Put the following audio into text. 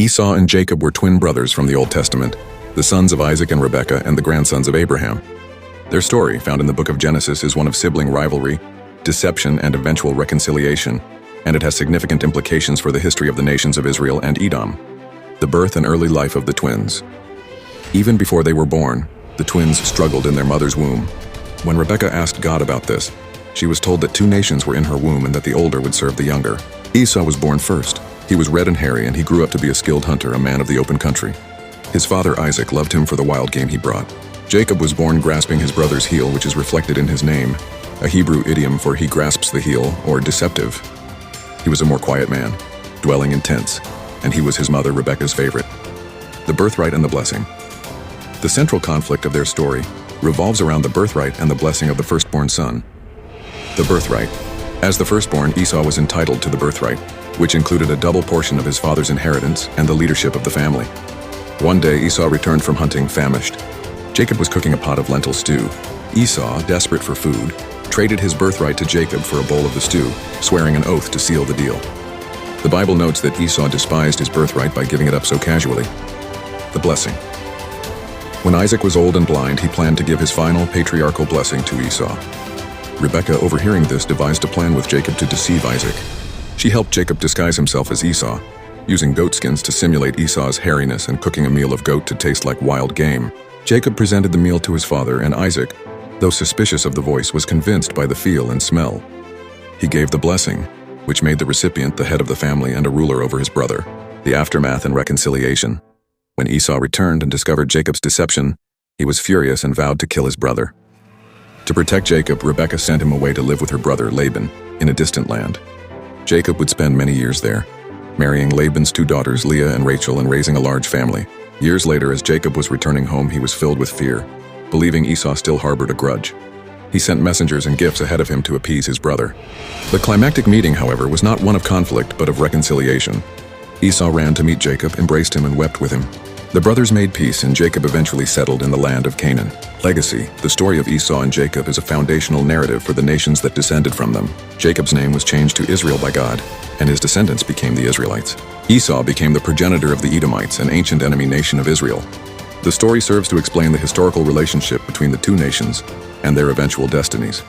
Esau and Jacob were twin brothers from the Old Testament, the sons of Isaac and Rebekah and the grandsons of Abraham. Their story, found in the book of Genesis, is one of sibling rivalry, deception, and eventual reconciliation, and it has significant implications for the history of the nations of Israel and Edom. The birth and early life of the twins. Even before they were born, the twins struggled in their mother's womb. When Rebekah asked God about this, she was told that two nations were in her womb and that the older would serve the younger. Esau was born first. He was red and hairy, and he grew up to be a skilled hunter, a man of the open country. His father Isaac loved him for the wild game he brought. Jacob was born grasping his brother's heel, which is reflected in his name, a Hebrew idiom for he grasps the heel, or deceptive. He was a more quiet man, dwelling in tents, and he was his mother Rebekah's favorite. The birthright and the blessing. The central conflict of their story revolves around the birthright and the blessing of the firstborn son. The birthright. As the firstborn, Esau was entitled to the birthright, which included a double portion of his father's inheritance and the leadership of the family. One day, Esau returned from hunting famished. Jacob was cooking a pot of lentil stew. Esau, desperate for food, traded his birthright to Jacob for a bowl of the stew, swearing an oath to seal the deal. The Bible notes that Esau despised his birthright by giving it up so casually. The blessing. When Isaac was old and blind, he planned to give his final patriarchal blessing to Esau. Rebekah, overhearing this, devised a plan with Jacob to deceive Isaac. She helped Jacob disguise himself as Esau, using goatskins to simulate Esau's hairiness and cooking a meal of goat to taste like wild game. Jacob presented the meal to his father, and Isaac, though suspicious of the voice, was convinced by the feel and smell. He gave the blessing, which made the recipient the head of the family and a ruler over his brother. The aftermath and reconciliation. When Esau returned and discovered Jacob's deception, he was furious and vowed to kill his brother. To protect Jacob, Rebekah sent him away to live with her brother Laban in a distant land. Jacob would spend many years there, marrying Laban's two daughters, Leah and Rachel, and raising a large family. Years later, as Jacob was returning home, he was filled with fear, believing Esau still harbored a grudge. He sent messengers and gifts ahead of him to appease his brother. The climactic meeting, however, was not one of conflict but of reconciliation. Esau ran to meet Jacob, embraced him, and wept with him. The brothers made peace, and Jacob eventually settled in the land of Canaan. Legacy. The story of Esau and Jacob is a foundational narrative for the nations that descended from them. Jacob's name was changed to Israel by God, and his descendants became the Israelites. Esau became the progenitor of the Edomites, an ancient enemy nation of Israel. The story serves to explain the historical relationship between the two nations and their eventual destinies.